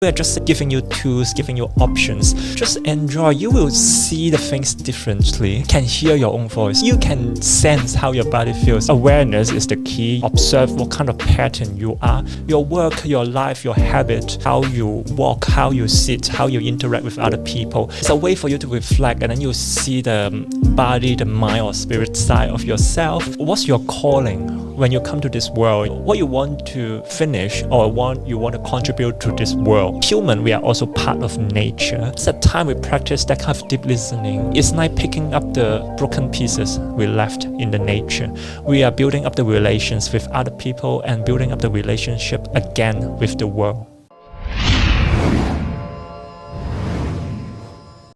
We're just giving you tools, giving you options. Just enjoy. You will see the things differently. You can hear your own voice. You can sense how your body feels. Awareness is the key. Observe what kind of pattern you are. Your work, your life, your habit, how you walk, how you sit, how you interact with other people. It's a way for you to reflect, and then you see the body, the mind or spirit side of yourself. What's your calling when you come to this world? What you want to finish or you want to contribute to this world? Human, we are also part of nature. It's a time we practice that kind of deep listening. It's like picking up the broken pieces we left in the nature. We are building up the relations with other people and building up the relationship again with the world.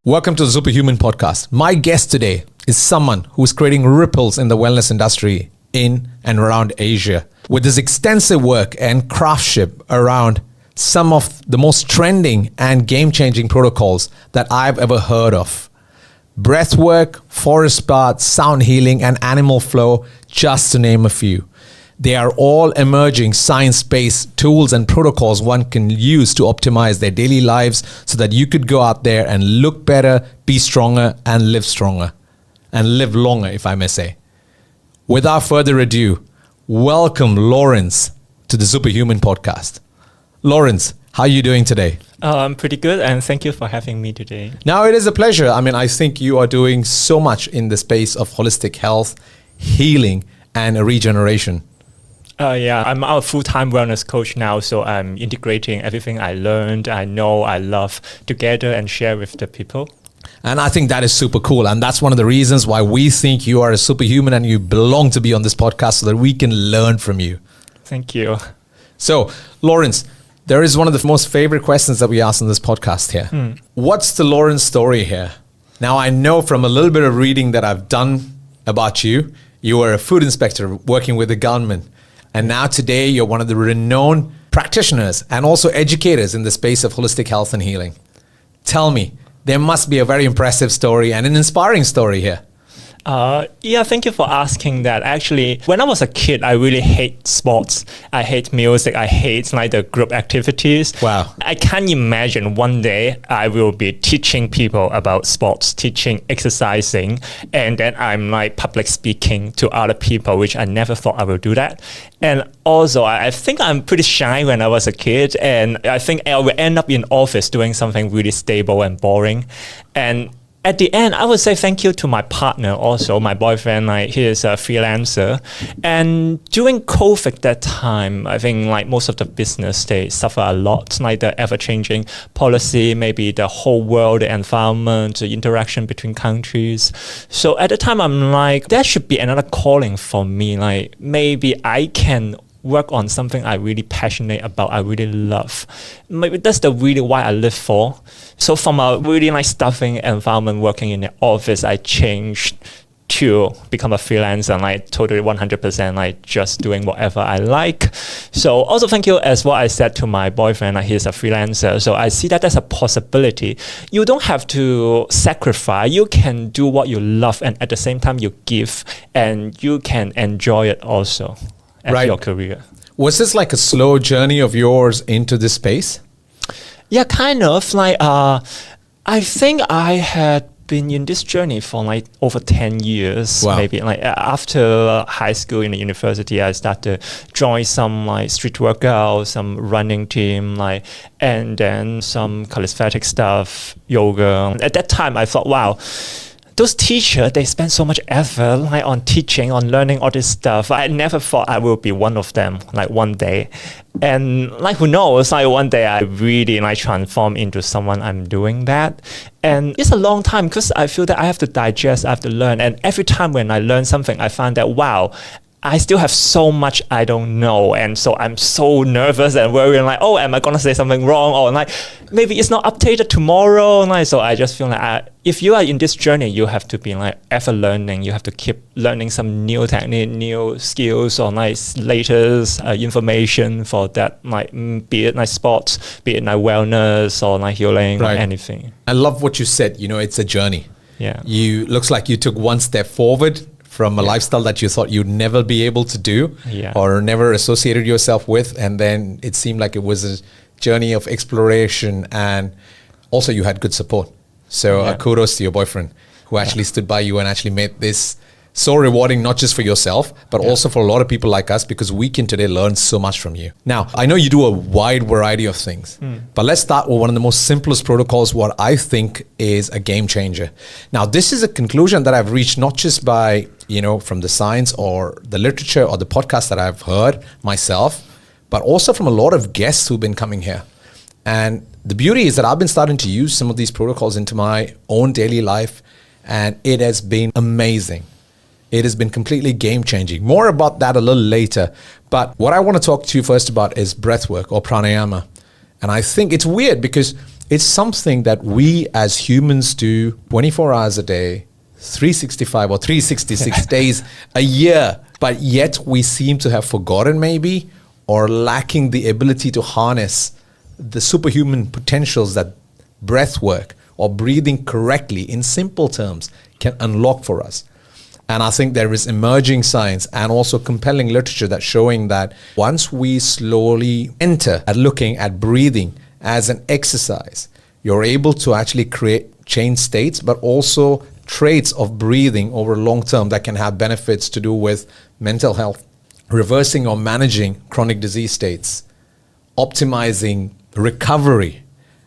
Welcome to the Zuperhuman Podcast. My guest today is someone who is creating ripples in the wellness industry in and around Asia. With his extensive work and craftship around some of the most trending and game-changing protocols that I've ever heard of. Breathwork, forest bath, sound healing, and animal flow, just to name a few. They are all emerging science-based tools and protocols one can use to optimize their daily lives so that you could go out there and look better, be stronger, and live stronger. And live longer, if I may say. Without further ado, welcome Lawrence to the Zuperhuman Podcast. Lawrence, how are you doing today? I'm pretty good, and thank you for having me today. Now, it is a pleasure. I think you are doing so much in the space of holistic health, healing, and regeneration. I'm a full-time wellness coach now, so I'm integrating everything I learned, I know, I love together and share with the people. And I think that is super cool. And that's one of the reasons why we think you are a superhuman and you belong to be on this podcast so that we can learn from you. Thank you. So, Lawrence, there is one of the most favorite questions that we ask on this podcast here. What's the Lawrence story here? Now, I know from a little bit of reading that I've done about you, you were a food inspector working with the government. And now today, you're one of the renowned practitioners and also educators in the space of holistic health and healing. Tell me, there must be a very impressive story and an inspiring story here. Thank you for asking that. Actually, when I was a kid, I really hate sports. I hate music. I hate the group activities. Wow. I can't imagine one day I will be teaching people about sports, teaching, exercising, and then I'm public speaking to other people, which I never thought I would do that. And also, I think I'm pretty shy when I was a kid, and I think I will end up in office doing something really stable and boring. And at the end, I would say thank you to my partner also, my boyfriend. He is a freelancer. And during COVID that time, I think most of the business, they suffer a lot, the ever-changing policy, maybe the whole world, the environment, the interaction between countries. So at the time, I'm there should be another calling for me. Maybe I can work on something I really passionate about, I really love. Maybe that's the really why I live for. So from a really stuffing environment working in the office, I changed to become a freelancer, totally 100%, just doing whatever I like. So also thank you as what I said to my boyfriend, he's a freelancer. So I see that as a possibility. You don't have to sacrifice. You can do what you love, and at the same time you give, and you can enjoy it also. As your career. Was this a slow journey of yours into this space? Yeah, kind of. I think I had been in this journey for over 10 years. Wow. Maybe after high school in the university, I started to join some street workout, some running team, and then some calisthenic stuff, yoga. At that time, I thought, wow, those teachers, they spend so much effort on teaching, on learning all this stuff. I never thought I will be one of them one day. And who knows, one day I really transform into someone I'm doing that. And it's a long time because I feel that I have to digest, I have to learn. And every time when I learn something, I find that, wow, I still have so much I don't know, and so I'm so nervous and worrying am I gonna say something wrong, or maybe it's not updated tomorrow, so I just feel if you are in this journey, you have to be ever learning. You have to keep learning some new technique, new skills, or latest information for that, be it sports, be it wellness, or healing, or anything. I love what you said. It's a journey. Yeah. Looks like you took one step forward from a lifestyle that you thought you'd never be able to do or never associated yourself with. And then it seemed like it was a journey of exploration, and also you had good support. So kudos to your boyfriend who actually stood by you and actually made this so rewarding, not just for yourself, but also for a lot of people like us, because we can today learn so much from you. Now, I know you do a wide variety of things, but let's start with one of the most simplest protocols, what I think is a game changer. Now, this is a conclusion that I've reached not just by, from the science or the literature or the podcast that I've heard myself, but also from a lot of guests who've been coming here. And the beauty is that I've been starting to use some of these protocols into my own daily life, and it has been amazing. It has been completely game-changing. More about that a little later. But what I want to talk to you first about is breathwork or pranayama. And I think it's weird because it's something that we as humans do 24 hours a day, 365 or 366 days a year. But yet we seem to have forgotten maybe, or lacking the ability to harness the superhuman potentials that breathwork or breathing correctly in simple terms can unlock for us. And I think there is emerging science and also compelling literature that's showing that once we slowly enter at looking at breathing as an exercise, you're able to actually create change states, but also traits of breathing over long term that can have benefits to do with mental health, reversing or managing chronic disease states, optimizing recovery,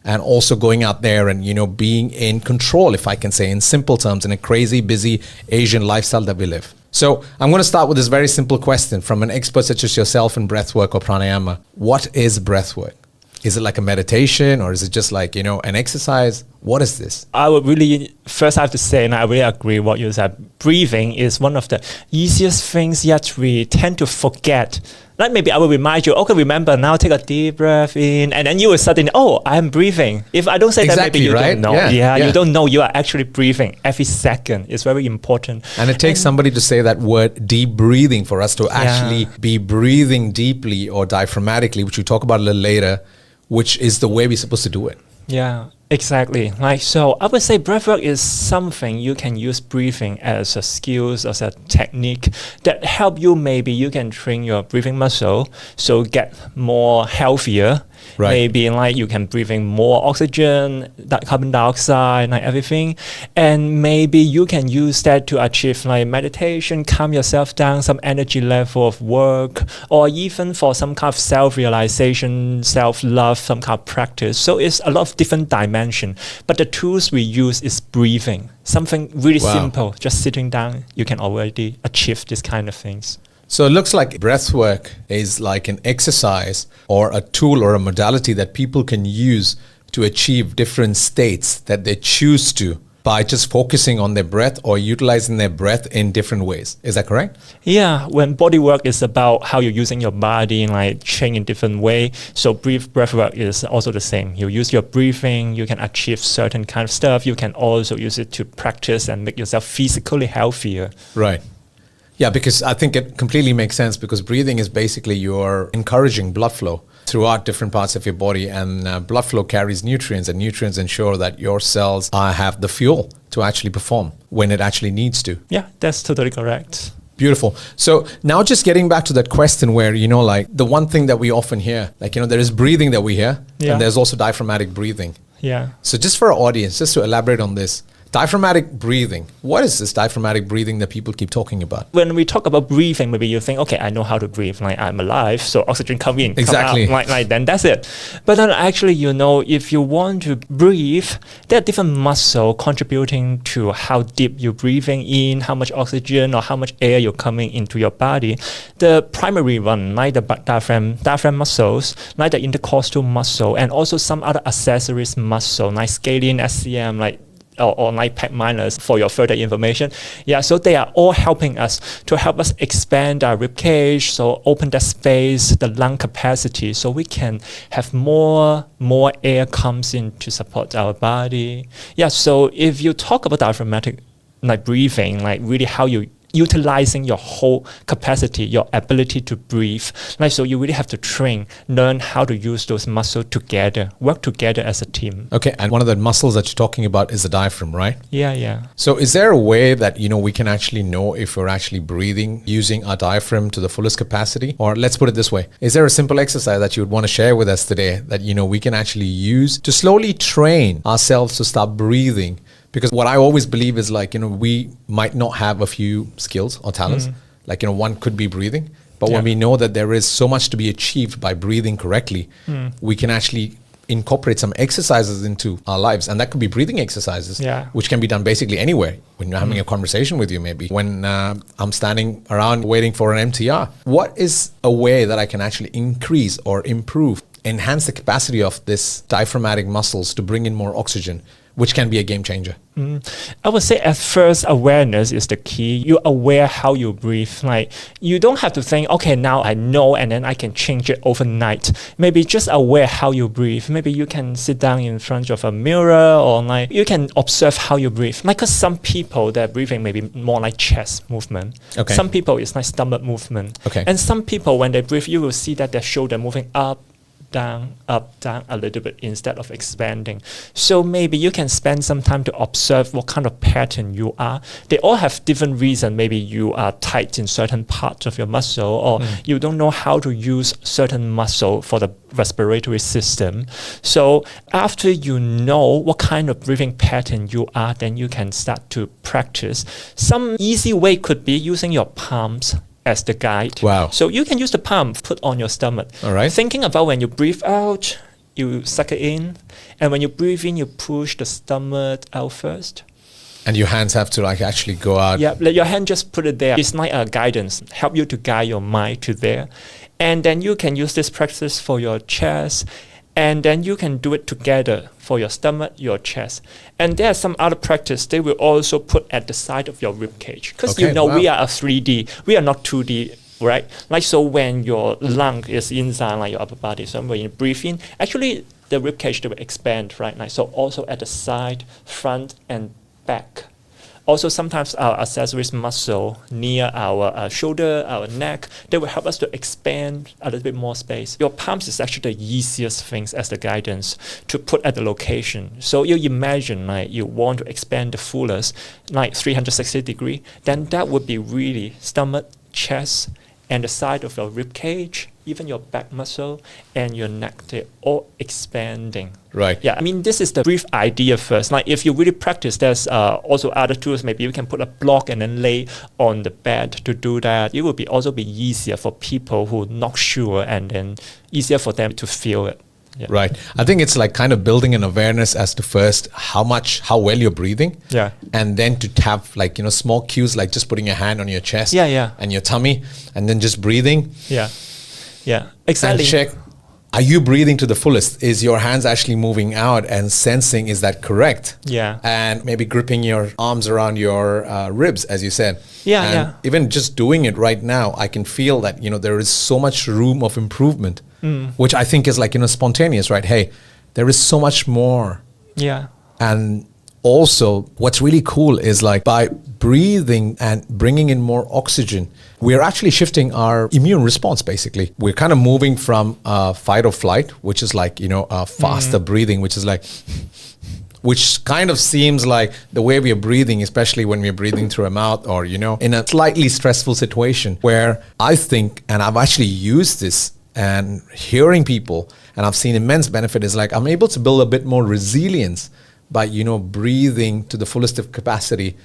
and also going out there and, being in control, if I can say in simple terms, in a crazy, busy Asian lifestyle that we live. So I'm going to start with this very simple question from an expert such as yourself in breathwork or pranayama. What is breathwork? Is it like a meditation, or is it just like, an exercise? What is this? I would really first have to say, and I really agree what you said, breathing is one of the easiest things, yet we tend to forget. Like maybe I will remind you, okay, remember now, take a deep breath in, and then you will suddenly, I'm breathing. If I don't say that, maybe you don't know. You don't know you are actually breathing every second. It's very important. And it takes somebody to say that word deep breathing for us to actually be breathing deeply or diaphragmatically, which we'll talk about a little later, which is the way we're supposed to do it. Yeah, exactly. So I would say breathwork is something you can use breathing as a skills, as a technique that help you. Maybe you can train your breathing muscle, so get more healthier. Right. Maybe like you can breathe in more oxygen, that carbon dioxide, like everything. And maybe you can use that to achieve like meditation, calm yourself down, some energy level of work, or even for some kind of self-realization, self-love, some kind of practice. So it's a lot of different dimension. But the tools we use is breathing. Something really simple, just sitting down, you can already achieve this kind of things. So it looks like breathwork is like an exercise or a tool or a modality that people can use to achieve different states that they choose to by just focusing on their breath or utilizing their breath in different ways. Is that correct? Yeah, when body work is about how you're using your body and like change in different way. So breathwork is also the same. You use your breathing, you can achieve certain kind of stuff. You can also use it to practice and make yourself physically healthier. Right. Yeah, because I think it completely makes sense, because breathing is basically you're encouraging blood flow throughout different parts of your body, and blood flow carries nutrients, and nutrients ensure that your cells have the fuel to actually perform when it actually needs to. Yeah, that's totally correct. Beautiful. So now just getting back to that question where, like the one thing that we often hear, like, there is breathing that we hear, and there's also diaphragmatic breathing. Yeah. So just for our audience, just to elaborate on this, diaphragmatic breathing. What is this diaphragmatic breathing that people keep talking about? When we talk about breathing, maybe you think, okay, I know how to breathe, like I'm alive, so oxygen come in, exactly. come out, like then that's it. But then actually, if you want to breathe, there are different muscles contributing to how deep you're breathing in, how much oxygen or how much air you're coming into your body. The primary one, like the diaphragm muscles, like the intercostal muscle, and also some other accessories muscle, like scalene, SCM, like or like pack minus for your further information. Yeah, so they are all helping us to help us expand our rib cage, so open the space, the lung capacity, so we can have more air comes in to support our body. Yeah, so if you talk about diaphragmatic like breathing, like really how you utilizing your whole capacity, your ability to breathe. Like, so you really have to learn how to use those muscles together, work together as a team. Okay, and one of the muscles that you're talking about is the diaphragm, right? Yeah. So is there a way that, we can actually know if we're actually breathing using our diaphragm to the fullest capacity? Or let's put it this way, is there a simple exercise that you would want to share with us today that, we can actually use to slowly train ourselves to start breathing? Because what I always believe is like, we might not have a few skills or talents. Like, one could be breathing. But when we know that there is so much to be achieved by breathing correctly, we can actually incorporate some exercises into our lives. And that could be breathing exercises, which can be done basically anywhere. When you're having a conversation with you, maybe when I'm standing around waiting for an MTR. What is a way that I can actually increase or improve, enhance the capacity of this diaphragmatic muscles to bring in more oxygen, which can be a game changer? I would say at first, awareness is the key. You're aware how you breathe. Like, you don't have to think, okay, now I know, and then I can change it overnight. Maybe just aware how you breathe. Maybe you can sit down in front of a mirror, or like you can observe how you breathe. Like, cause some people, their breathing may be more like chest movement. Okay. Some people, it's like stomach movement. Okay. And some people, when they breathe, you will see that their shoulder moving up, down a little bit instead of expanding. So maybe you can spend some time to observe what kind of pattern you are. They all have different reasons. Maybe you are tight in certain parts of your muscle, or you don't know how to use certain muscle for the respiratory system. So after you know what kind of breathing pattern you are, then you can start to practice. Some easy way could be using your palms as the guide. Wow. So you can use the palm, put on your stomach. All right. Thinking about when you breathe out, you suck it in. And when you breathe in, you push the stomach out first. And your hands have to like actually go out. Yeah, let your hand just put it there. It's like a guidance, help you to guide your mind to there. And then you can use this practice for your chest. And then you can do it together for your stomach, your chest. And there's some other practice they will also put at the side of your rib cage. Because we are a 3D, we are not 2D, right? Like, so when your lung is inside like your upper body, so when you breathe in, actually the rib cage will expand, right? Like, so also at the side, front and back. Also, sometimes our accessories muscle near our shoulder, our neck, they will help us to expand a little bit more space. Your palms is actually the easiest things as the guidance to put at the location. So you imagine like you want to expand the fullest, like 360 degree, then that would be really stomach, chest, and the side of your rib cage, even your back muscle and your neck, they're all expanding. Right. Yeah, I mean, this is the brief idea first. Like, if you really practice, there's also other tools. Maybe you can put a block and then lay on the bed to do that. It will be also be easier for people who are not sure, and then easier for them to feel it. Yeah. Right. I think it's like kind of building an awareness as to first how well you're breathing. Yeah. And then to have like, small cues, like just putting your hand on your chest and your tummy, and then just breathing. Yeah. Yeah. Exactly. And check, are you breathing to the fullest? Is your hands actually moving out and sensing, is that correct? Yeah. And maybe gripping your arms around your ribs, as you said. Yeah, and even just doing it right now, I can feel that, there is so much room of improvement, which I think is like, spontaneous, right? Hey, there is so much more. Yeah. And also what's really cool is like by breathing and bringing in more oxygen, we're actually shifting our immune response, basically. We're kind of moving from fight or flight, which is like, faster breathing, which is like... which kind of seems like the way we are breathing, especially when we're breathing through a mouth or, in a slightly stressful situation, where I think, and I've actually used this and hearing people, and I've seen immense benefit, is like I'm able to build a bit more resilience by, breathing to the fullest of capacity.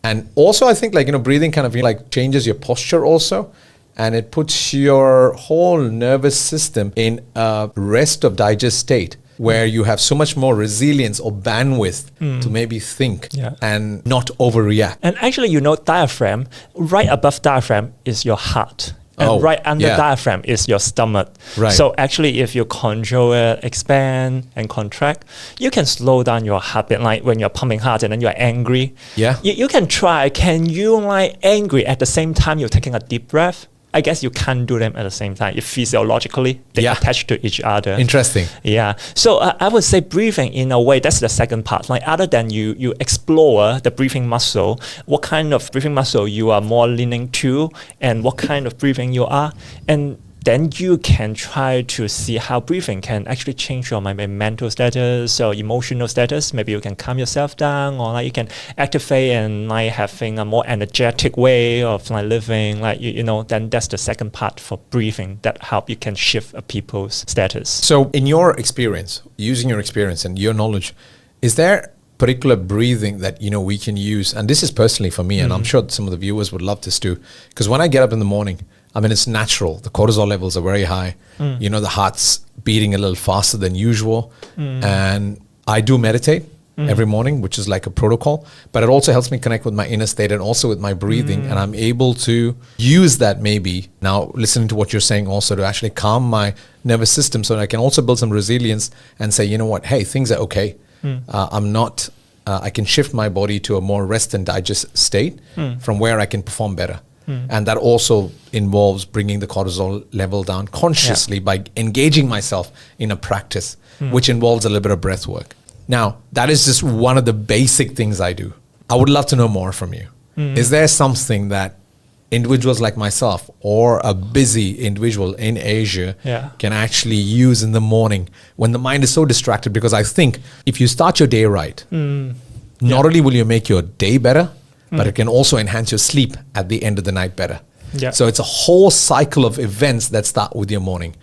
And also I think like, breathing kind of like changes your posture also. And it puts your whole nervous system in a rest of digest state, where you have so much more resilience or bandwidth to maybe think and not overreact. And actually, diaphragm, right above diaphragm is your heart. And right under diaphragm is your stomach. Right. So actually, if you control it, expand and contract, you can slow down your heartbeat. Like when you're pumping hard and then you're angry. Yeah. You can try. Can you like angry at the same time you're taking a deep breath? I guess you can't do them at the same time. If physiologically, they attach to each other. Interesting. Yeah. So I would say breathing, in a way, that's the second part. Like other than you explore the breathing muscle, what kind of breathing muscle you are more leaning to, and what kind of breathing you are. And then you can try to see how breathing can actually change your maybe mental status or emotional status. Maybe you can calm yourself down, or like you can activate and like having a more energetic way of like living. Like you know, then that's the second part for breathing that help you can shift a people's status. So in your experience, using your experience and your knowledge, is there particular breathing that we can use? And this is personally for me, and I'm sure some of the viewers would love this too, because when I get up in the morning, I mean, it's natural. The cortisol levels are very high. The heart's beating a little faster than usual. And I do meditate every morning, which is like a protocol. But it also helps me connect with my inner state and also with my breathing. And I'm able to use that maybe now, listening to what you're saying also, to actually calm my nervous system so that I can also build some resilience and say, you know what, hey, things are okay. I can shift my body to a more rest and digest state from where I can perform better. And that also involves bringing the cortisol level down consciously by engaging myself in a practice, which involves a little bit of breath work. Now, that is just one of the basic things I do. I would love to know more from you. Is there something that individuals like myself or a busy individual in Asia can actually use in the morning when the mind is so distracted? Because I think if you start your day right, not only will you make your day better, but it can also enhance your sleep at the end of the night better. So it's a whole cycle of events that start with your morning.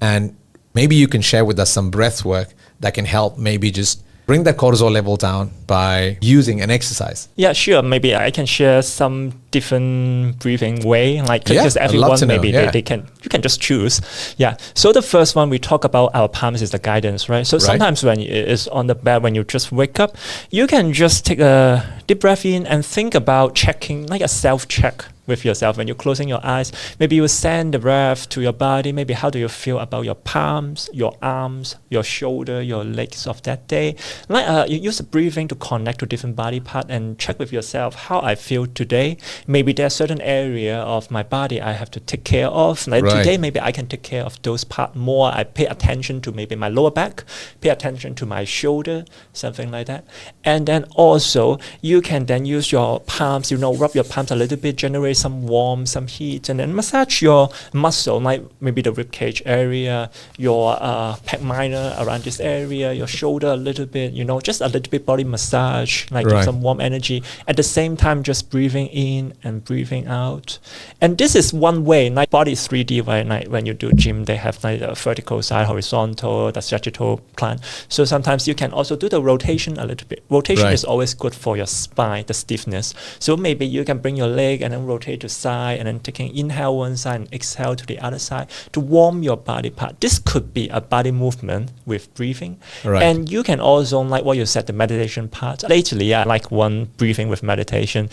And maybe you can share with us some breath work that can help maybe just bring that cortisol level down by using an exercise. Yeah, sure. Maybe I can share some different breathing way. Like because everyone maybe they can, you can just choose. Yeah. So the first one we talk about our palms is the guidance, right? So sometimes when it's on the bed, when you just wake up, you can just take a deep breath in and think about checking, like a self-check with yourself. When you're closing your eyes, maybe you send the breath to your body. Maybe how do you feel about your palms, your arms, your shoulder, your legs of that day? Like you use the breathing to connect to different body parts and check with yourself how I feel today. Maybe there's certain area of my body I have to take care of. Like today, maybe I can take care of those parts more. I pay attention to maybe my lower back, pay attention to my shoulder, something like that. And then also you can then use your palms, rub your palms a little bit, generate some warmth, some heat, and then massage your muscle, like maybe the rib cage area, your pec minor around this area, your shoulder a little bit, just a little bit body massage, like give some warm energy. At the same time, just breathing in and breathing out. And this is one way, like body 3D, right? Like when you do gym, they have like the vertical side, horizontal, the sagittal plan. So sometimes you can also do the rotation a little bit. Rotation is always good for your spine, the stiffness. So maybe you can bring your leg and then rotate to side, and then taking inhale one side and exhale to the other side to warm your body part. This could be a body movement with breathing. And you can also, like what you said, the meditation part. Lately, I like one breathing with meditation.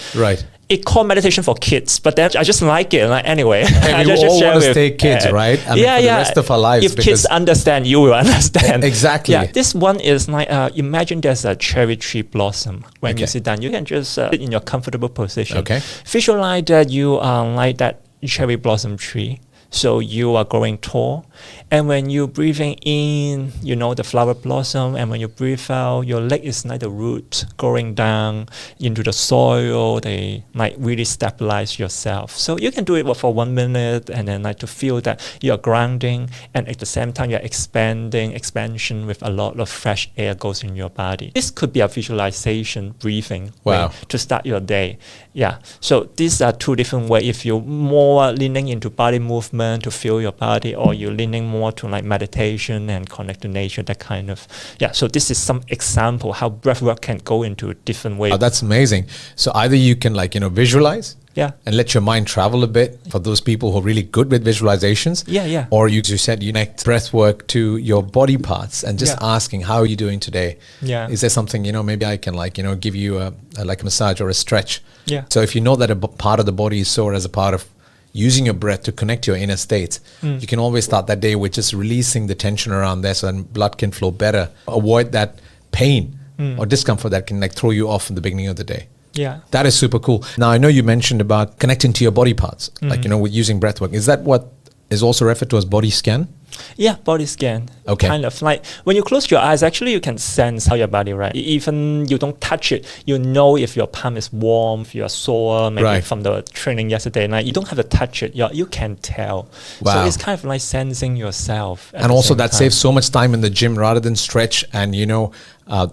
It called meditation for kids, but then I just like it. Like anyway, hey, we all want to stay kids, right? I mean, for the rest of our lives. If kids understand, you will understand. Exactly. Yeah, this one is like imagine there's a cherry tree blossom. When you sit down, you can just sit in your comfortable position. Visualize that you are like that cherry blossom tree. So you are growing tall, and when you're breathing in, the flower blossom, and when you breathe out, your leg is like the root going down into the soil. They might really stabilize yourself. So you can do it for 1 minute, and then like to feel that you're grounding, and at the same time you're expansion with a lot of fresh air goes in your body. This could be a visualization breathing way to start your day. Yeah. So these are two different ways. If you're more leaning into body movement to feel your body, or you're leaning more to like meditation and connect to nature, that kind of, so this is some example how breathwork can go into different ways. Oh, that's amazing. So either you can visualize and let your mind travel a bit for those people who are really good with visualizations. Or you said you connect breath work to your body parts and just asking, how are you doing today? Is there something, maybe I can give you a massage or a stretch. So if you know that a part of the body is sore as a part of using your breath to connect your inner states, you can always start that day with just releasing the tension around there so that blood can flow better. Avoid that pain or discomfort that can throw you off in the beginning of the day. Yeah. That is super cool. Now, I know you mentioned about connecting to your body parts, like, with using breathwork. Is that what is also referred to as body scan? Yeah, body scan. Okay. Kind of like when you close your eyes, actually you can sense how your body reacts. Even you don't touch it, you know if your palm is warm, if you're sore, maybe from the training yesterday night. You don't have to touch it. You can tell. Wow. So it's kind of like sensing yourself. And also that saves so much time in the gym rather than stretch and,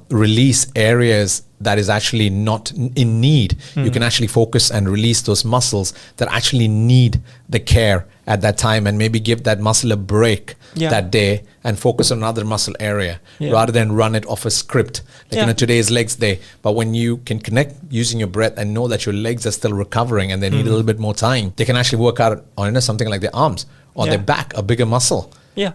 release areas that is actually not in need. You can actually focus and release those muscles that actually need the care at that time, and maybe give that muscle a break that day and focus on another muscle area rather than run it off a script. Like, today is legs day, but when you can connect using your breath and know that your legs are still recovering and they need a little bit more time, they can actually work out on something like their arms or their back, a bigger muscle.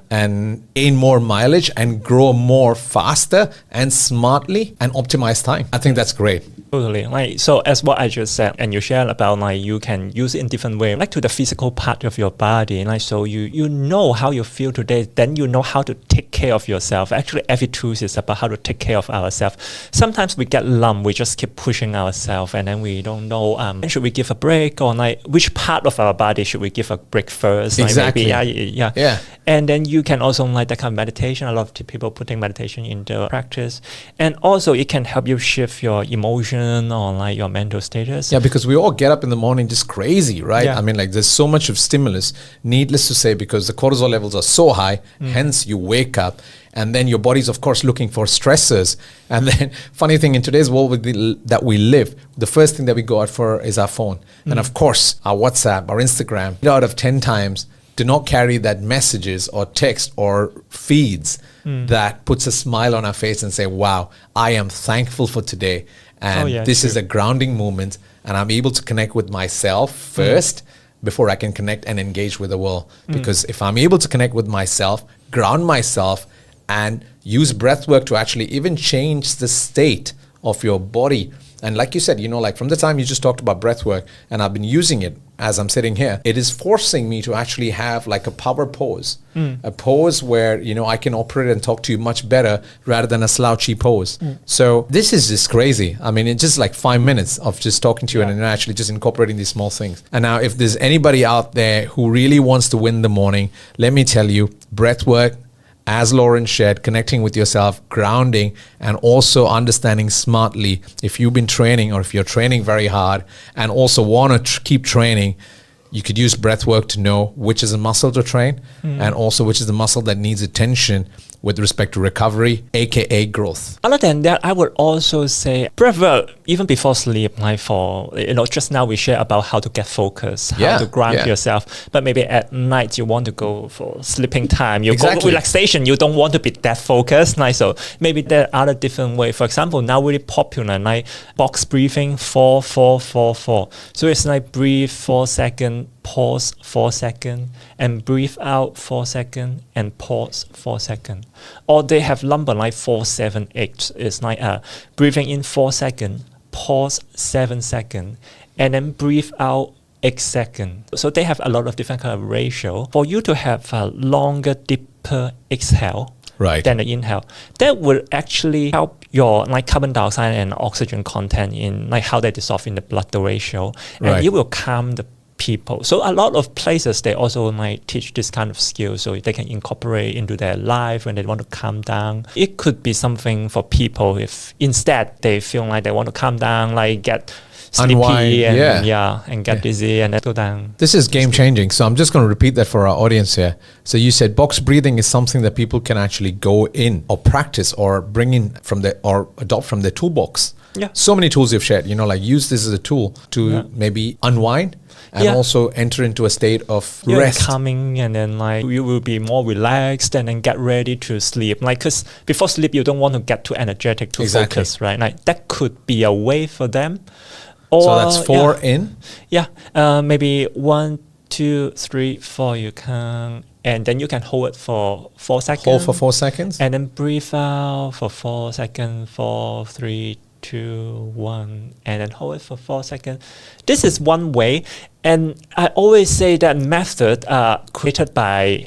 And gain more mileage and grow more faster and smartly and optimize time. I think that's great. Totally. Like, so as what I just said, and you shared about, like, you can use it in different ways, like to the physical part of your body. Like, so you know how you feel today, then you know how to take care of yourself. Actually, every tool is about how to take care of ourselves. Sometimes we get lump, we just keep pushing ourselves, and then we don't know, should we give a break, or like which part of our body should we give a break first? Exactly. Like maybe, And then you can also like that kind of meditation. A lot of people putting meditation into practice, and also it can help you shift your emotion or like your mental status. Yeah, because we all get up in the morning just crazy, right? Yeah. I mean, like, there's so much of stimulus, needless to say, because the cortisol levels are so high, hence you wake up, and then your body's, of course, looking for stressors. And then, funny thing, in today's world that we live, the first thing that we go out for is our phone. And of course, our WhatsApp, our Instagram. 8 out of 10 times do not carry that messages or text or feeds that puts a smile on our face and say, wow, I am thankful for today. And this is a grounding moment, and I'm able to connect with myself first before I can connect and engage with the world. Because if I'm able to connect with myself, ground myself, and use breath work to actually even change the state of your body. And like you said, like from the time you just talked about breath work, and I've been using it as I'm sitting here, it is forcing me to actually have like a power pose, a pose where, I can operate and talk to you much better rather than a slouchy pose. So this is just crazy. I mean, it's just like 5 minutes of just talking to you and actually just incorporating these small things. And now if there's anybody out there who really wants to win the morning, let me tell you, breath work, as Lawrence shared, connecting with yourself, grounding, and also understanding smartly. If you've been training or if you're training very hard and also want to keep training, you could use breath work to know which is a muscle to train and also which is the muscle that needs attention with respect to recovery, aka growth. Other than that, I would also say breathwork, even before sleep, like for, just now we share about how to get focused, how to ground yourself, but maybe at night you want to go for sleeping time, you go for relaxation, you don't want to be that focused, like, so maybe there are other different ways. For example, now really popular, like box breathing, 4, 4, 4, 4. So it's like breathe 4 seconds, pause 4 seconds, and breathe out 4 seconds, and pause 4 seconds. Or they have number like 4, 7, 8. It's like breathing in 4 seconds, pause 7 seconds, and then breathe out 8 seconds. So they have a lot of different kind of ratio for you to have a longer, deeper exhale than the inhale. That will actually help your like carbon dioxide and oxygen content in like how they dissolve in the blood, the ratio, and it will calm the people. So a lot of places, they also might teach this kind of skill so they can incorporate into their life when they want to calm down. It could be something for people if instead they feel like they want to calm down, like get sleepy and get dizzy and then go down. This is game changing. So I'm just going to repeat that for our audience here. So you said box breathing is something that people can actually go in or practice or bring in from or adopt from their toolbox. Yeah. So many tools you've shared, like use this as a tool to maybe unwind and also enter into a state of rest. Calming, and then like you will be more relaxed and then get ready to sleep. Like, because before sleep, you don't want to get too energetic to focus, right? Like that could be a way for them. Or, so that's 4 in? Yeah, maybe 1, 2, 3, 4 you can, and then you can hold it for 4 seconds. Hold for 4 seconds. And then breathe out for 4 seconds, 4, 3, 2, 1, and then hold it for 4 seconds. This is one way. And I always say that methods are created by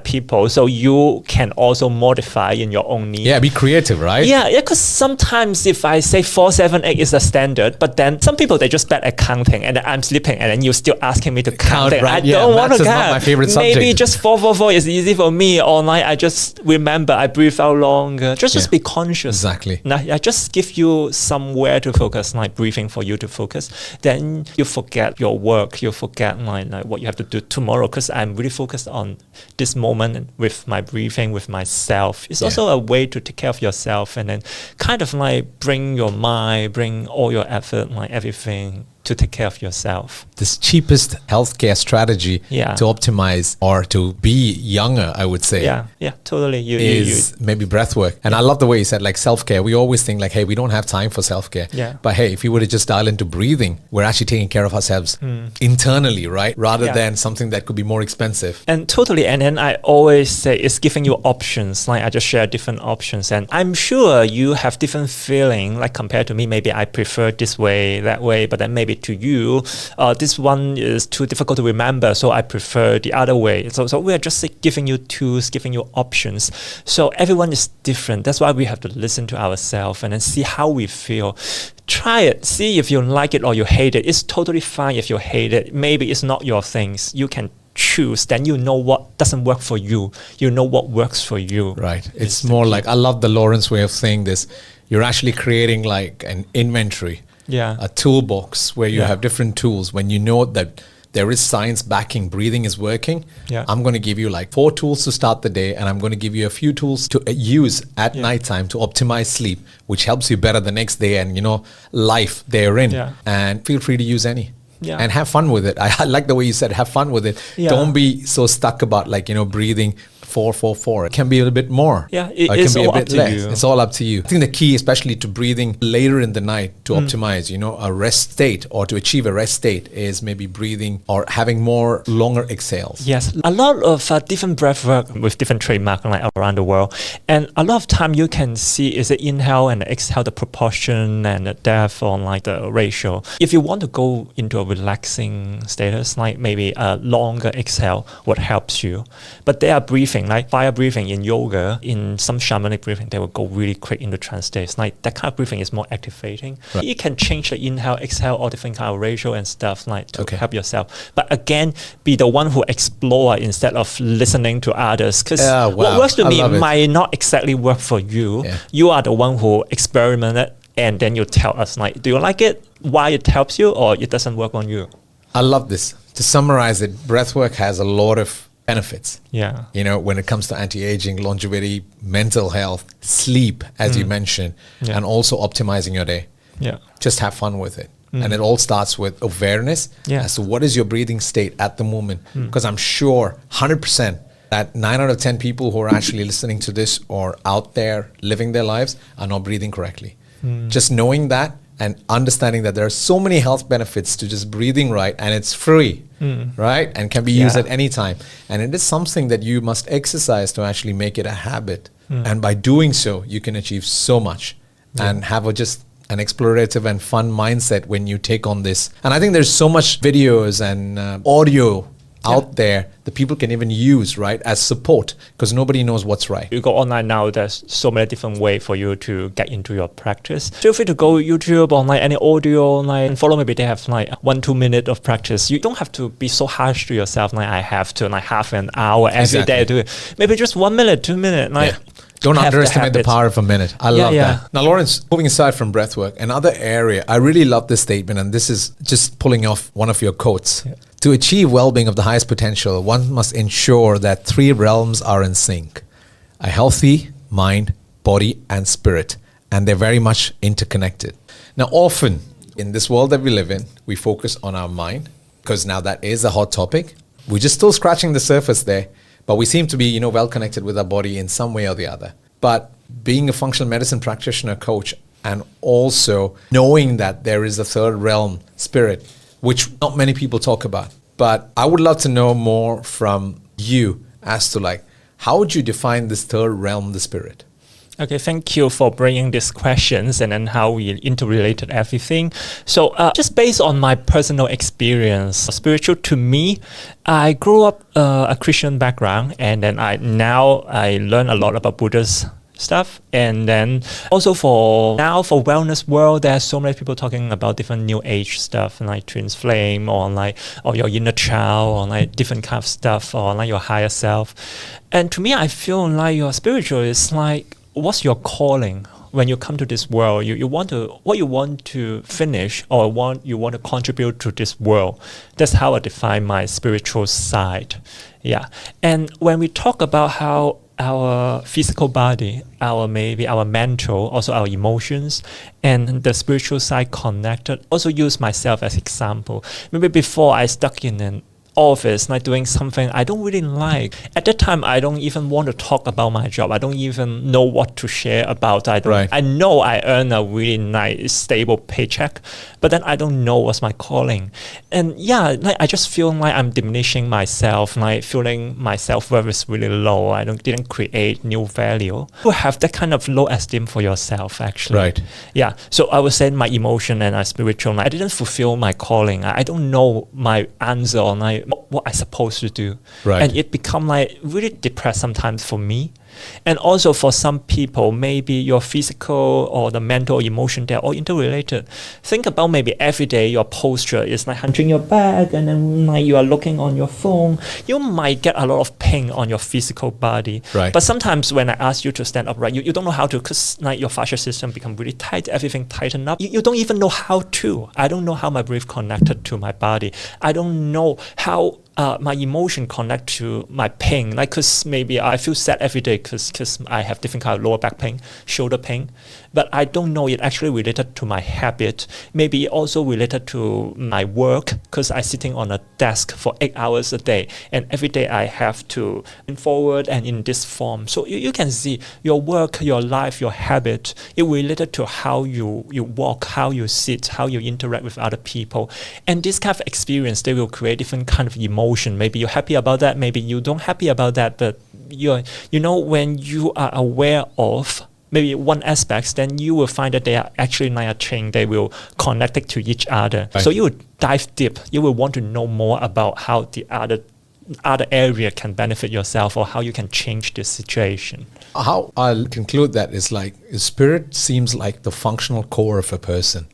people, so you can also modify in your own need. Yeah, be creative, right? Yeah, because sometimes if I say 478 is the standard, but then some people, they just bad at counting, and then I'm sleeping, and then you're still asking me to count it. Right? I don't want to count. Not my favorite subject. Maybe just 444 is easy for me. Or like I just remember I breathe out longer. Just be conscious. Exactly. Now I just give you somewhere to focus, like breathing for you to focus. Then you forget your work. You forget like what you have to do tomorrow, because I'm really focused on this moment with my breathing, with myself. It's also a way to take care of yourself, and then kind of like bring your mind, bring all your effort, like everything, to take care of yourself. This cheapest healthcare strategy to optimize or to be younger, I would say. Yeah, totally. Is maybe breathwork. And I love the way you said like self-care. We always think like, hey, we don't have time for self-care. Yeah. But hey, if you were to just dial into breathing, we're actually taking care of ourselves internally, right? Rather than something that could be more expensive. And totally. And then I always say it's giving you options. Like I just share different options. And I'm sure you have different feeling, like compared to me, maybe I prefer this way, that way, but then maybe to you, this one is too difficult to remember, so I prefer the other way. So we're just like, giving you tools, giving you options. So everyone is different. That's why we have to listen to ourselves and then see how we feel. Try it. See if you like it or you hate it. It's totally fine if you hate it. Maybe it's not your things. You can choose. Then you know what doesn't work for you. You know what works for you. Right. It's more like, I love the Lawrence way of saying this. You're actually creating like an inventory. A toolbox where you have different tools. When you know that there is science backing breathing is working, I'm going to give you like 4 tools to start the day, and I'm going to give you a few tools to use at nighttime to optimize sleep, which helps you better the next day and, life therein. And feel free to use any. And have fun with it. I like the way you said have fun with it. Don't be so stuck about like, breathing 4-4-4. It can be a little bit more. It can is be all a bit up to less. you. It's all up to you. I think the key, especially to breathing later in the night to optimize, a rest state or to achieve a rest state, is maybe breathing or having more longer exhales. Yes, a lot of different breath work with different trademark like around the world. And a lot of time you can see is the inhale and the exhale, the proportion and the depth or like the ratio. If you want to go into a relaxing status, like maybe a longer exhale would help you. But they are breathing, like fire breathing in yoga, in some shamanic breathing, they will go really quick into trance states. Like that kind of breathing is more activating. Right. You can change the inhale, exhale, all different kind of ratio and stuff like to help yourself. But again, be the one who explore instead of listening to others. Because what works to me might not exactly work for you. You are the one who experimented, and then you tell us like, do you like it? Why it helps you, or it doesn't work on you? I love this. To summarize it, breathwork has a lot of benefits. When it comes to anti-aging, longevity, mental health, sleep, as you mentioned, and also optimizing your day. Just have fun with it. And it all starts with awareness as to what is your breathing state at the moment. Because I'm sure 100% that 9 out of 10 people who are actually listening to this or out there living their lives are not breathing correctly. Just knowing that and understanding that there are so many health benefits to just breathing right, and it's free, right? And can be used at any time. And it is something that you must exercise to actually make it a habit. And by doing so, you can achieve so much and have just an explorative and fun mindset when you take on this. And I think there's so much videos and audio out there that people can even use, right, as support, because nobody knows what's right. You go online now, there's so many different ways for you to get into your practice. Feel free to go YouTube or like any audio online and follow. Maybe they have like 1-2 minutes of practice. You don't have to be so harsh to yourself, like I have to like half an hour every day to do it. Maybe just 1 minute, 2 minutes. Like don't underestimate the power of a minute. I love that. Now, Lawrence, moving aside from breathwork, another area, I really love this statement, and this is just pulling off one of your quotes. To achieve well-being of the highest potential, one must ensure that 3 realms are in sync: a healthy mind, body, and spirit. And they're very much interconnected. Now, often in this world that we live in, we focus on our mind, because now that is a hot topic. We're just still scratching the surface there. But we seem to be, well connected with our body in some way or the other. But being a functional medicine practitioner, coach, and also knowing that there is a third realm, spirit, which not many people talk about. But I would love to know more from you as to like, how would you define this third realm, the spirit? Okay, thank you for bringing these questions and then how we interrelated everything. So just based on my personal experience, spiritual to me, I grew up a Christian background, and then I learn a lot about Buddha's stuff. And then also for wellness world, there's so many people talking about different new age stuff, like twin flame, or your inner child, or like different kind of stuff, or like your higher self. And to me, I feel like your spiritual is like, what's your calling when you come to this world? You want to finish, or you want to contribute to this world. That's how I define my spiritual side. Yeah. And when we talk about how our physical body, our mental, also our emotions, and the spiritual side connected, also use myself as example. Maybe before I stuck in an office, like doing something I don't really like. At that time, I don't even want to talk about my job. I don't even know what to share about. I know I earn a really nice, stable paycheck, but then I don't know what's my calling. And yeah, like I just feel like I'm diminishing myself, like feeling my self-worth is really low. I didn't create new value. You have that kind of low esteem for yourself, actually. Right. Yeah. So I would say my emotion and my spiritual, like, I didn't fulfill my calling. I don't know my answer on like what I supposed to do. Right. And it become like really depressed sometimes for me. And also for some people, maybe your physical or the mental emotion, they're all interrelated. Think about maybe every day your posture is like hunching your back, and then like you are looking on your phone. You might get a lot of pain on your physical body. Right. But sometimes when I ask you to stand upright, you don't know how to, because like your fascia system become really tight, everything tighten up. You don't even know how to. I don't know how my breath connected to my body. I don't know how my emotion connect to my pain, like, because maybe I feel sad every day because I have different kind of lower back pain, shoulder pain, but I don't know it actually related to my habit. Maybe also related to my work, because I'm sitting on a desk for 8 hours a day, and every day I have to move forward and in this form. So you can see your work, your life, your habit, it related to how you walk, how you sit, how you interact with other people. And this kind of experience, they will create different kind of emotion. Maybe you're happy about that, maybe you don't happy about that, but when you are aware of maybe one aspect, then you will find that they are actually like a chain. They will connect it to each other. Right. So you will dive deep. You will want to know more about how the other area can benefit yourself, or how you can change this situation. How I'll conclude that is like, spirit seems like the functional core of a person.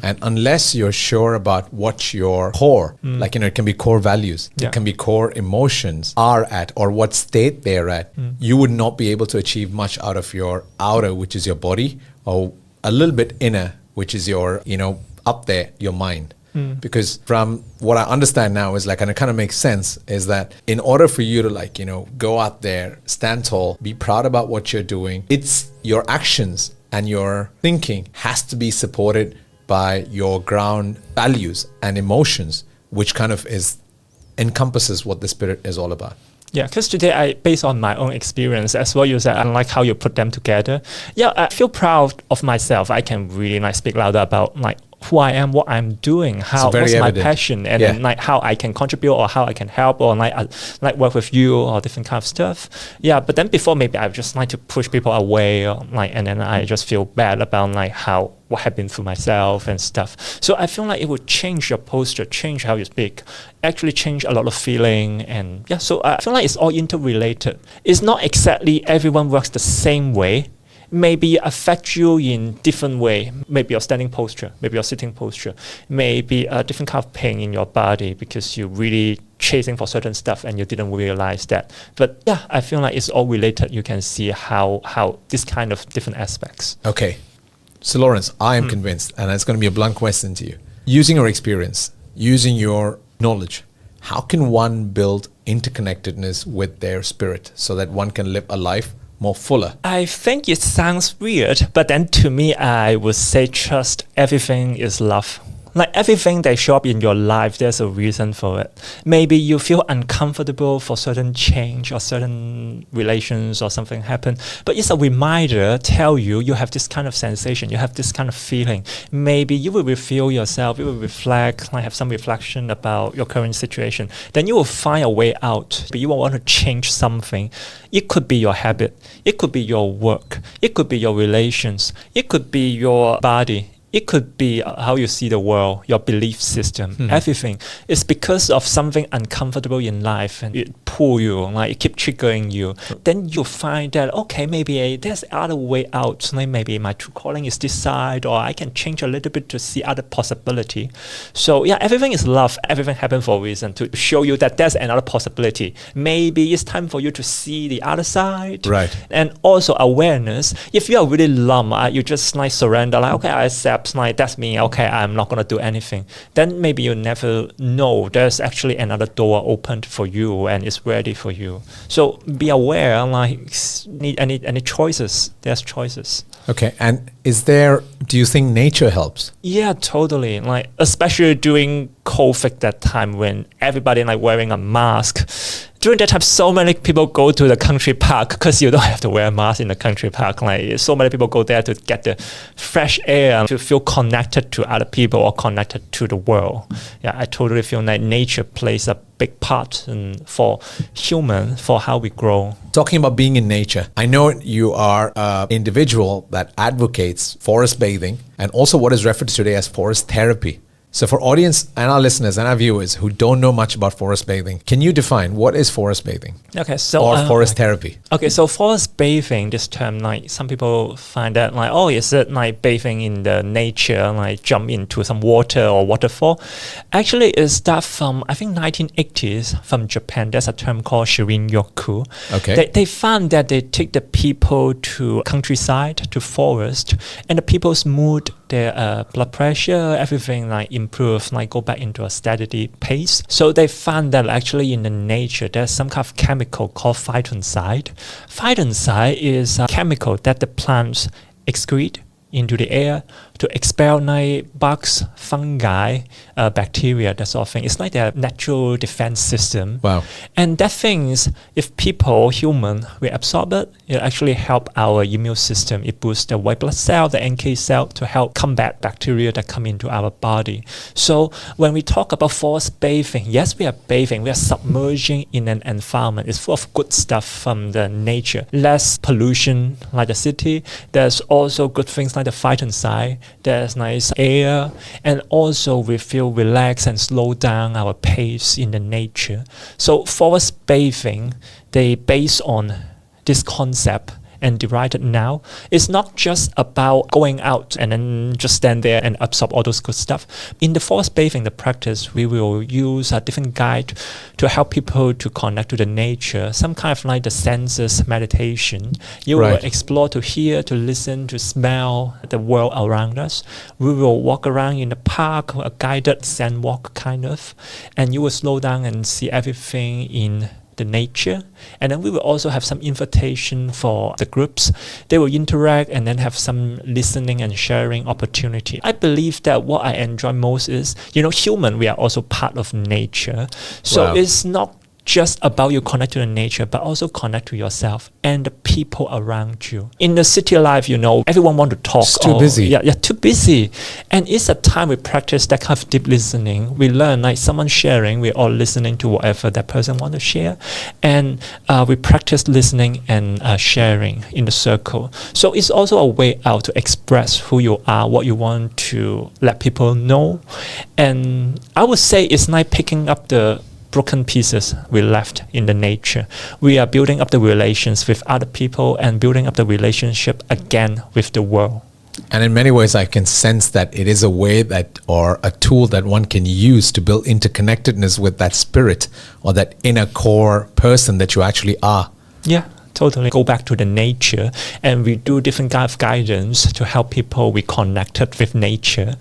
And unless you're sure about what your core, like, it can be core values, it can be core emotions are at, or what state they're at, you would not be able to achieve much out of your outer, which is your body, or a little bit inner, which is your, up there, your mind. Because from what I understand now is like, and it kind of makes sense, is that in order for you to go out there, stand tall, be proud about what you're doing, it's your actions and your thinking has to be supported by your ground values and emotions, which kind of encompasses what the spirit is all about. Yeah, because today based on my own experience as well, you said I like how you put them together. Yeah, I feel proud of myself. I can really speak louder about who I am, what I'm doing, what's evident. My passion, and then how I can contribute, or how I can help, or work with you, or different kind of stuff. Yeah, but then before, maybe I just like to push people away, or and then I just feel bad about what happened to myself and stuff. So I feel like it would change your posture, change how you speak, actually change a lot of feeling. And yeah, so I feel like it's all interrelated. It's not exactly everyone works the same way. Maybe affect you in different way. Maybe your standing posture, maybe your sitting posture, maybe a different kind of pain in your body because you're really chasing for certain stuff and you didn't realize that. But yeah, I feel like it's all related. You can see how this kind of different aspects. Okay. So Lawrence, I am convinced, and it's going to be a blunt question to you. Using your experience, using your knowledge, how can one build interconnectedness with their spirit so that one can live a life more fuller? I think it sounds weird, but then to me, I would say just everything is love. Like everything that show up in your life, there's a reason for it. Maybe you feel uncomfortable for certain change or certain relations or something happen, but it's a reminder, tell you have this kind of sensation, you have this kind of feeling. Maybe you will reveal yourself, you will reflect, like have some reflection about your current situation. Then you will find a way out, but you will want to change something. It could be your habit, it could be your work, it could be your relations, it could be your body. It could be how you see the world, your belief system, everything. It's because of something uncomfortable in life and it pull you, like it keep triggering you. Then you find that, okay, maybe there's other way out. Like maybe my true calling is this side, or I can change a little bit to see other possibility. So yeah, everything is love. Everything happened for a reason, to show you that there's another possibility. Maybe it's time for you to see the other side. Right. And also awareness. If you are really lump, you just like surrender, like, okay, I accept. Like that's me, okay, I'm not gonna do anything. Then maybe you never know there's actually another door opened for you and it's ready for you. So be aware, like need any choices. There's choices. Okay, and do you think nature helps? Yeah, totally. Like especially during COVID, that time when everybody like wearing a mask. During that time, so many people go to the country park because you don't have to wear a mask in the country park. Like so many people go there to get the fresh air, to feel connected to other people or connected to the world. Yeah, I totally feel like nature plays a big part for human, for how we grow. Talking about being in nature, I know you are an individual that advocates forest bathing and also what is referred to today as forest therapy. So for audience and our listeners and our viewers who don't know much about forest bathing, can you define what is forest bathing? Okay, so or forest therapy? Okay, so forest bathing, this term, like some people find that like, oh, is it like bathing in the nature, like jump into some water or waterfall? Actually, it starts from, I think, 1980s from Japan. There's a term called Shirin-yoku. Okay. They found that they take the people to countryside, to forest, and the people's mood, their blood pressure, everything like improve, like go back into a steady pace. So they found that actually in the nature, there's some kind of chemical called phytoncide. Phytoncide is a chemical that the plants excrete into the air to expel like bugs, fungi, bacteria, that sort of thing. It's like their natural defense system. Wow. And that things, if people, human, we absorb it, it actually help our immune system. It boosts the white blood cell, the NK cell, to help combat bacteria that come into our body. So when we talk about forest bathing, yes, we are bathing, we are submerging in an environment. It's full of good stuff from the nature. Less pollution like the city. There's also good things like the phytoncide. There's nice air, and also we feel relaxed and slow down our pace in the nature. So forest bathing, they base on this concept and derived it now. It's not just about going out and then just stand there and absorb all those good stuff. In the forest bathing, the practice, we will use a different guide to help people to connect to the nature, some kind of like the senses meditation. You will explore to hear, to listen, to smell the world around us. We will walk around in the park, a guided sand walk kind of, and you will slow down and see everything in the nature. And then we will also have some invitation for the groups. They will interact and then have some listening and sharing opportunity. I believe that what I enjoy most is, human, we are also part of nature. So it's not just about you connect to the nature, but also connect to yourself and the people around you. In the city life, everyone want to talk. It's too busy. Yeah, too busy. And it's a time we practice that kind of deep listening. We learn, like someone sharing, we're all listening to whatever that person want to share. And we practice listening and sharing in the circle. So it's also a way out to express who you are, what you want to let people know. And I would say it's like picking up the broken pieces we left in the nature. We are building up the relations with other people and building up the relationship again with the world. And in many ways, I can sense that it is a way or a tool that one can use to build interconnectedness with that spirit or that inner core person that you actually are. Yeah. Totally go back to the nature, and we do different kind of guidance to help people be connected with nature.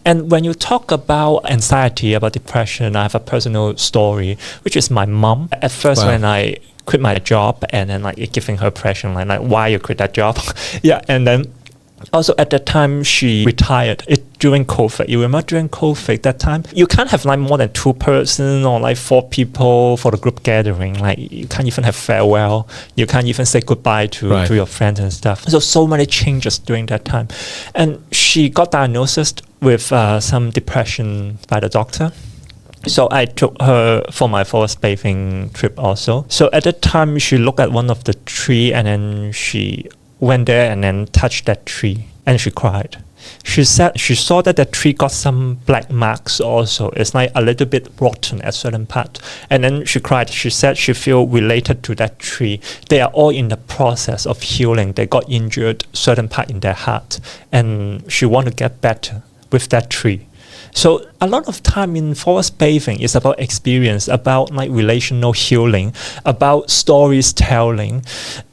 And when you talk about anxiety, about depression, I have a personal story, which is my mom. At first, when I quit my job and then like giving her pressure, like why you quit that job? Yeah, and then also at that time she retired. during COVID. You remember during COVID that time? You can't have like more than 2 person or like 4 people for the group gathering. Like you can't even have farewell. You can't even say goodbye to your friends and stuff. So many changes during that time. And she got diagnosed with some depression by the doctor. So I took her for my forest bathing trip also. So at that time, she looked at one of the tree and then she went there and then touched that tree and she cried. She said she saw that the tree got some black marks also. It's like a little bit rotten at certain part. And then she cried. She said she feel related to that tree. They are all in the process of healing. They got injured certain part in their heart. And she want to get better with that tree. So a lot of time in forest bathing is about experience, about like relational healing, about stories telling.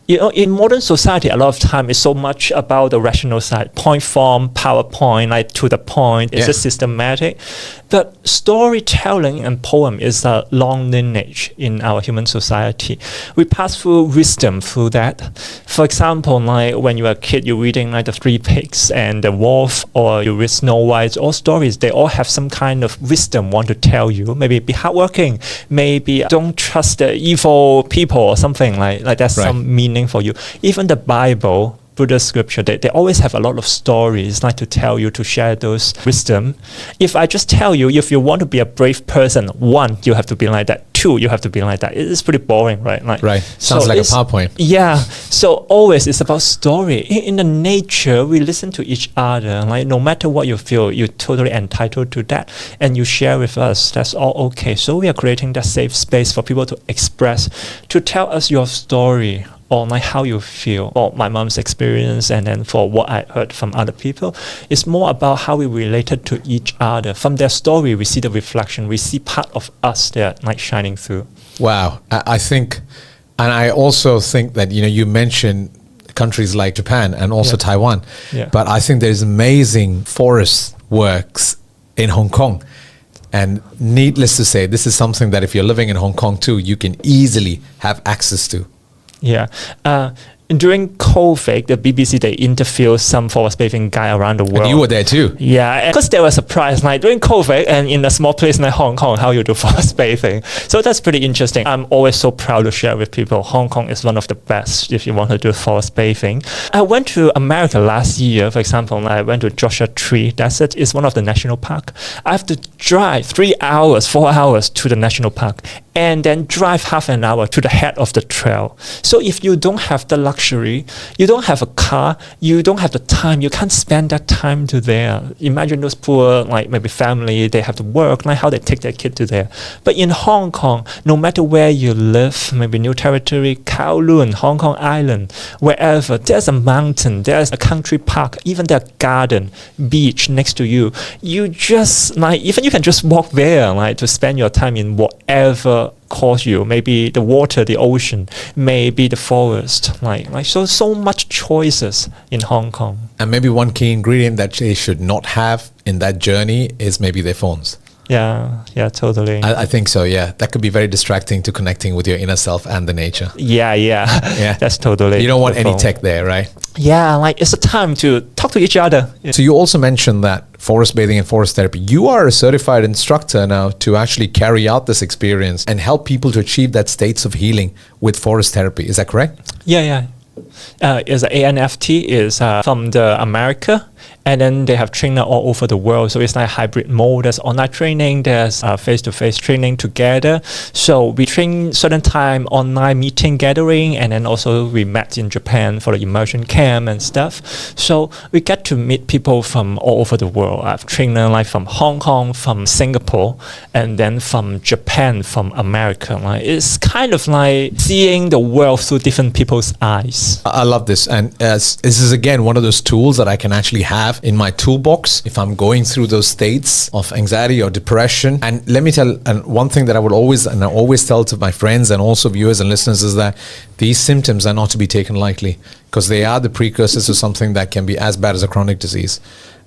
You know, in modern society, a lot of time is so much about the rational side, point form, PowerPoint, like to the point. It's just systematic. But storytelling and poem is a long lineage in our human society. We pass through wisdom through that. For example, like when you are a kid, you're reading like the Three Pigs and the Wolf, or you read Snow White, all stories, they all have some kind of wisdom want to tell you. Maybe be hardworking, maybe don't trust the evil people or something like that's some meaning for you. Even the Bible, Buddha's scripture, they always have a lot of stories like to tell you, to share those wisdom. If I just tell you, if you want to be a brave person, 1, you have to be like that. 2, you have to be like that. It's pretty boring, right? Sounds like a PowerPoint. Yeah. So always it's about story. In the nature, we listen to each other. Like no matter what you feel, you're totally entitled to that, and you share with us. That's all okay. So we are creating that safe space for people to express, to tell us your story, or like how you feel, or my mom's experience, and then for what I heard from other people. It's more about how we related to each other. From their story, we see the reflection, we see part of us there like shining through. Wow. I think, and I also think that, you mentioned countries like Japan and also Taiwan, but I think there's amazing forest works in Hong Kong. And needless to say, this is something that if you're living in Hong Kong too, you can easily have access to. Yeah. During COVID, the BBC, they interviewed some forest bathing guy around the world. And you were there too. Yeah, because they were surprised, like during COVID and in a small place like Hong Kong, how you do forest bathing. So that's pretty interesting. I'm always so proud to share with people. Hong Kong is one of the best if you want to do forest bathing. I went to America last year, for example. I went to Joshua Tree Desert. It's one of the national park. I have to drive 3 hours, 4 hours to the national park, and then drive half an hour to the head of the trail. So if you don't have the luxury, you don't have a car, you don't have the time, you can't spend that time to there. Imagine those poor, like maybe family, they have to work, like how they take their kid to there. But in Hong Kong, no matter where you live, maybe New Territory, Kowloon, Hong Kong Island, wherever, there's a mountain, there's a country park, even there's a garden, beach next to you. You just, like, even you can just walk there, like, to spend your time in whatever calls you, maybe the water, the ocean, maybe the forest, like so much choices in Hong Kong. And maybe one key ingredient that they should not have in that journey is maybe their phones. Yeah, totally. I think so, yeah. That could be very distracting to connecting with your inner self and the nature. Yeah. That's totally. You don't want any tech there, right? Yeah, like it's a time to talk to each other. So you also mentioned that forest bathing and forest therapy. You are a certified instructor now to actually carry out this experience and help people to achieve that states of healing with forest therapy. Is that correct? Yeah. Is ANFT is from the America, and then they have trainer all over the world. So it's like hybrid mode. There's online training, there's face-to-face training together. So we train certain time online meeting gathering, and then also we met in Japan for the immersion camp and stuff. So we get to meet people from all over the world. I've trained like from Hong Kong, from Singapore, and then from Japan, from America. Like it's kind of like seeing the world through different people's eyes. I love this. And this is again one of those tools that I can actually have in my toolbox if I'm going through those states of anxiety or depression. And let me tell, and one thing that I always tell to my friends and also viewers and listeners is that these symptoms are not to be taken lightly, because they are the precursors to something that can be as bad as a chronic disease.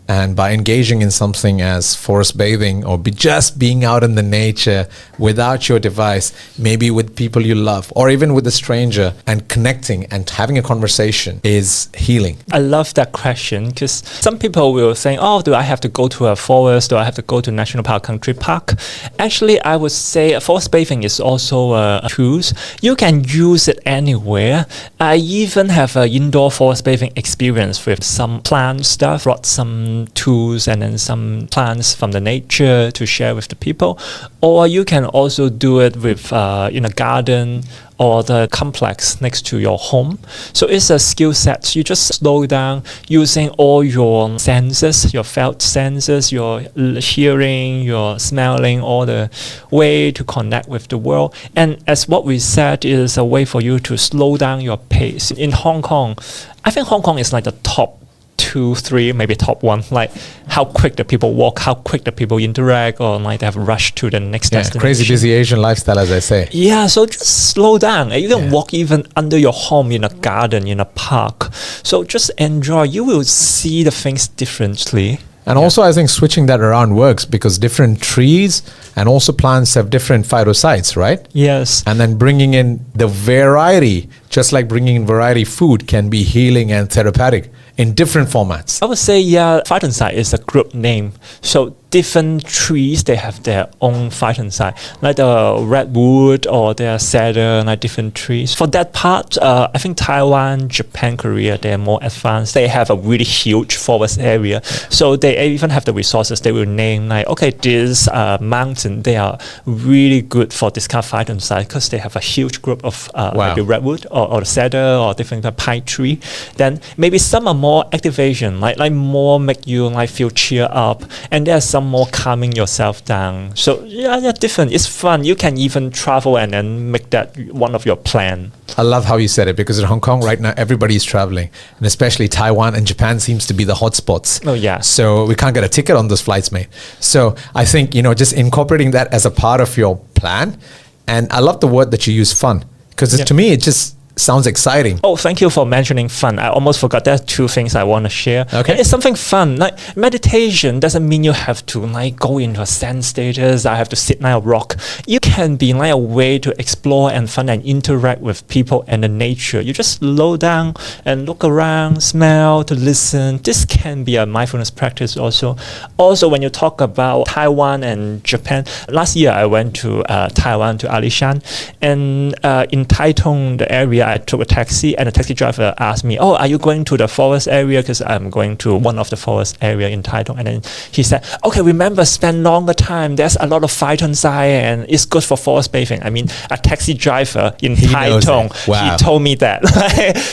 And by engaging in something as forest bathing or just being out in the nature without your device, maybe with people you love or even with a stranger, and connecting and having a conversation is healing. I love that question because some people will think, oh, do I have to go to a forest? Do I have to go to national park, country park? Actually, I would say forest bathing is also a tool. You can use it anywhere. I even have an indoor forest bathing experience with some plant stuff, brought some tools and then some plants from the nature to share with the people. Or you can also do it with in a garden or the complex next to your home. So it's a skill set. You just slow down using all your senses, your felt senses, your hearing, your smelling, all the way to connect with the world. And as what we said, is a way for you to slow down your pace. In Hong Kong, I think Hong Kong is like the top 2, 3, maybe top 1, like how quick the people walk, how quick the people interact, or like they have rushed to the next destination. Crazy busy Asian lifestyle, as I say. Yeah, so just slow down. You can walk even under your home, in a garden, in a park. So just enjoy. You will see the things differently. And also, I think switching that around works because different trees and also plants have different phytocytes, right? Yes. And then bringing in the variety, just like bringing in variety food, can be healing and therapeutic in different formats. I would say, phytocyte is a group name. So different trees, they have their own phytocyte, like the redwood or the cedar, like different trees. For that part, I think Taiwan, Japan, Korea, they're more advanced. They have a really huge forest area. So they even have the resources. They will name like, okay, this mountain, they are really good for this kind of phytocyte because they have a huge group of maybe redwood or the cedar or different kind of pine tree. Then maybe some are more activation, like more make you like feel cheer up. And there's some more calming yourself down. So they're different. It's fun. You can even travel and then make that one of your plan. I love how you said it because in Hong Kong right now, everybody's traveling, and especially Taiwan and Japan seems to be the hotspots. Oh yeah. So we can't get a ticket on those flights, mate. So I think, just incorporating that as a part of your plan. And I love the word that you use, fun, because to me, it just sounds exciting. Oh, thank you for mentioning fun. I almost forgot. There are 2 things I want to share. Okay. And it's something fun. Like meditation doesn't mean you have to like go into a zen status. I have to sit like a rock. You can be like a way to explore and fun and interact with people and the nature. You just slow down and look around, smell, to listen. This can be a mindfulness practice also. Also, when you talk about Taiwan and Japan, last year I went to Taiwan, to Alishan, and in Taitung, the area, I took a taxi and the taxi driver asked me, oh, are you going to the forest area? Because I'm going to one of the forest area in Taitung. And then he said, okay, remember, spend longer time. There's a lot of phytoncide and it's good for forest bathing. I mean, a taxi driver in Taitung, he told me that.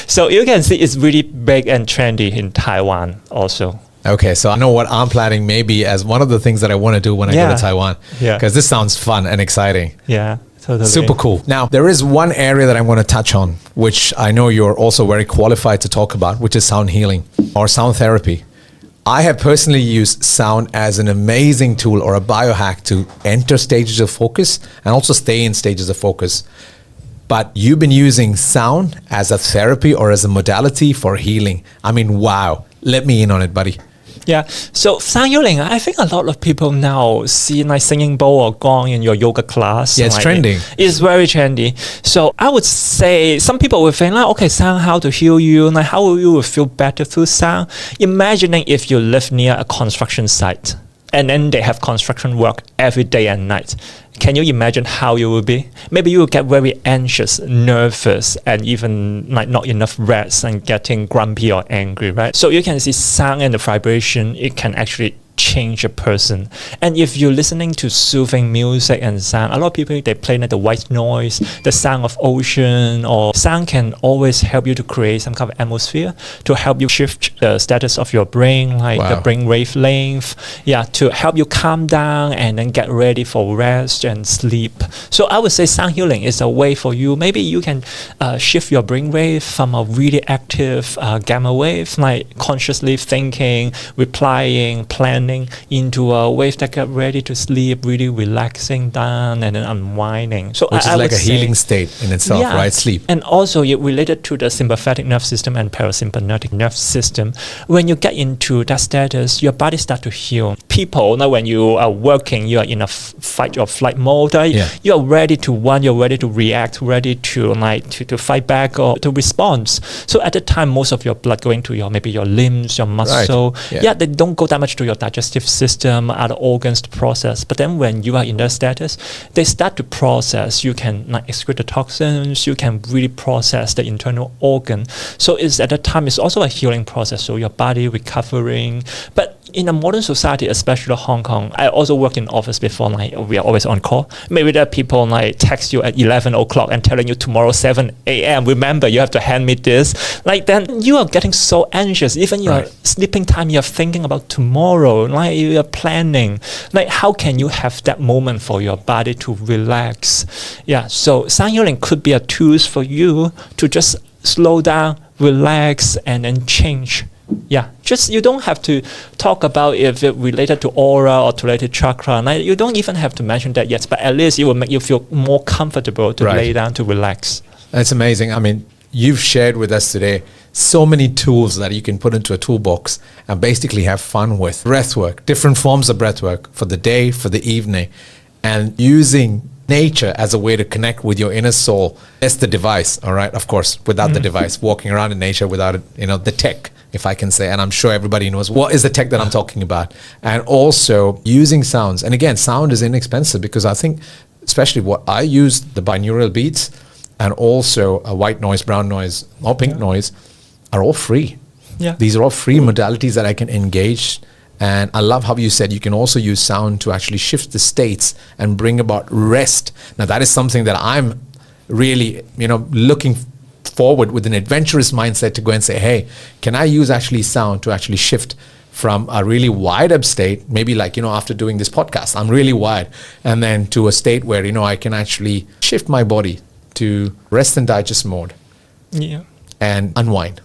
So you can see it's really big and trendy in Taiwan also. Okay, so I know what I'm planning maybe as one of the things that I want to do when I go to Taiwan. Yeah. Because this sounds fun and exciting. Yeah. Totally. Super cool. Now, there is one area that I want to touch on, which I know you're also very qualified to talk about, which is sound healing or sound therapy. I have personally used sound as an amazing tool or a biohack to enter stages of focus and also stay in stages of focus. But you've been using sound as a therapy or as a modality for healing. I mean, wow. Let me in on it, buddy. Yeah, so sound healing, I think a lot of people now see like singing bowl or gong in your yoga class. Yeah, it's like trending. It's very trendy. So I would say some people will think like, okay, sound, how to heal you, like how will you feel better through sound? Imagining if you live near a construction site and then they have construction work every day and night. Can you imagine how you will be? Maybe you will get very anxious, nervous, and even like not enough rest and getting grumpy or angry, right? So you can see sound and the vibration, it can actually change a person. And if you're listening to soothing music and sound, a lot of people, they play like the white noise, the sound of ocean, or sound can always help you to create some kind of atmosphere to help you shift the status of your brain, like the brain wavelength, to help you calm down and then get ready for rest and sleep. So I would say sound healing is a way for you. Maybe you can shift your brain wave from a really active gamma wave, like consciously thinking, replying, planning, getting into a wave that get ready to sleep, really relaxing down and then unwinding. So which is like a healing state in itself, right? Sleep. And also it related to the sympathetic nerve system and parasympathetic nerve system. When you get into that status, your body start to heal. People, now when you are working, you are in a fight or flight mode. You are ready to run, you're ready to react, ready to to fight back or to respond. So at the time, most of your blood going to maybe your limbs, your muscle. Right. They don't go that much to your digestive system, other organs to process. But then when you are in that status, they start to process. You can excrete the toxins. You can really process the internal organ. So it's at that time, it's also a healing process. So your body recovering. But in a modern society, especially Hong Kong, I also worked in office before. We are always on call. Maybe there are people text you at 11 o'clock and telling you tomorrow 7 a.m. Remember, you have to hand me this. Then you are getting so anxious. Even your sleeping time, you're thinking about tomorrow. You are planning. How can you have that moment for your body to relax? So sound healing could be a tool for you to just slow down, relax, and then change. Just you don't have to talk about if it related to aura or related chakra. You don't even have to mention that yet, but at least it will make you feel more comfortable to lay down, to relax. That's amazing. I mean, you've shared with us today so many tools that you can put into a toolbox and basically have fun with. Breathwork, different forms of breathwork for the day, for the evening, and using nature as a way to connect with your inner soul. That's the device, all right? Of course, without the device, walking around in nature without it, the tech, if I can say, and I'm sure everybody knows what is the tech that I'm talking about. And also using sounds. And again, sound is inexpensive because I think, especially what I use, the binaural beats and also a white noise, brown noise, or pink noise are all free. These are all free modalities that I can engage. And I love how you said you can also use sound to actually shift the states and bring about rest. Now, that is something that I'm really, looking forward with an adventurous mindset to go and say, hey, can I use actually sound to actually shift from a really wired up state, maybe after doing this podcast, I'm really wired, and then to a state where, I can actually shift my body to rest and digest mode and unwind.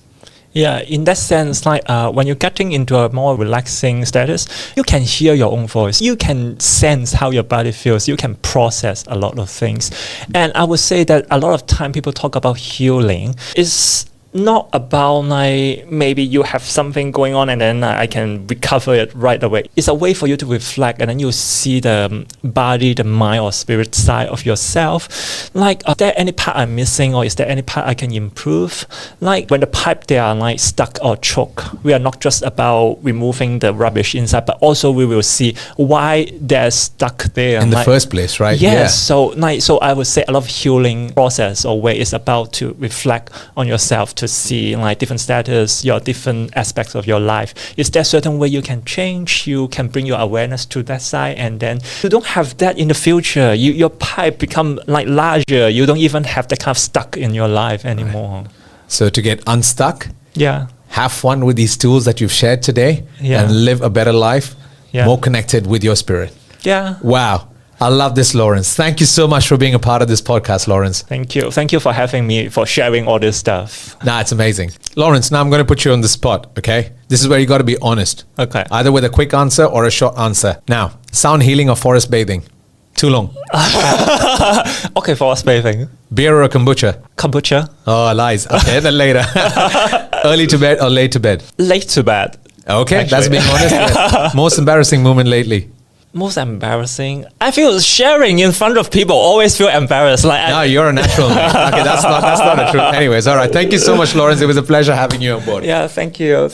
In that sense, when you're getting into a more relaxing status, you can hear your own voice. You can sense how your body feels. You can process a lot of things. And I would say that a lot of time people talk about healing is not about maybe you have something going on and then I can recover it right away. It's a way for you to reflect and then you see the body, the mind or spirit side of yourself. Is there any part I'm missing or is there any part I can improve? When the pipe they are stuck or choke, we are not just about removing the rubbish inside, but also we will see why they're stuck there. In the first place, right? Yes. So I would say a lot of healing process or way is about to reflect on yourself, to see different status, your different aspects of your life. Is there a certain way you can change? You can bring your awareness to that side, and then you don't have that in the future. Your pipe become larger. You don't even have that kind of stuck in your life anymore. Right. So to get unstuck, have fun with these tools that you've shared today, and live a better life, more connected with your spirit. Wow. I love this, Lawrence. Thank you so much for being a part of this podcast, Lawrence. Thank you. Thank you for having me, for sharing all this stuff. It's amazing. Lawrence, now I'm going to put you on the spot, okay? This is where you got to be honest. Okay. Either with a quick answer or a short answer. Now, sound healing or forest bathing? Too long. Okay, forest bathing. Beer or kombucha? Kombucha. Oh, lies. Okay, then later. Early to bed or late to bed? Late to bed. Okay, that's being honest. Yes. Most embarrassing moment lately? Most embarrassing? I feel sharing in front of people always feel embarrassed. No, you're a natural man. Okay, that's not a truth. Anyways, all right. Thank you so much, Lawrence. It was a pleasure having you on board. Thank you.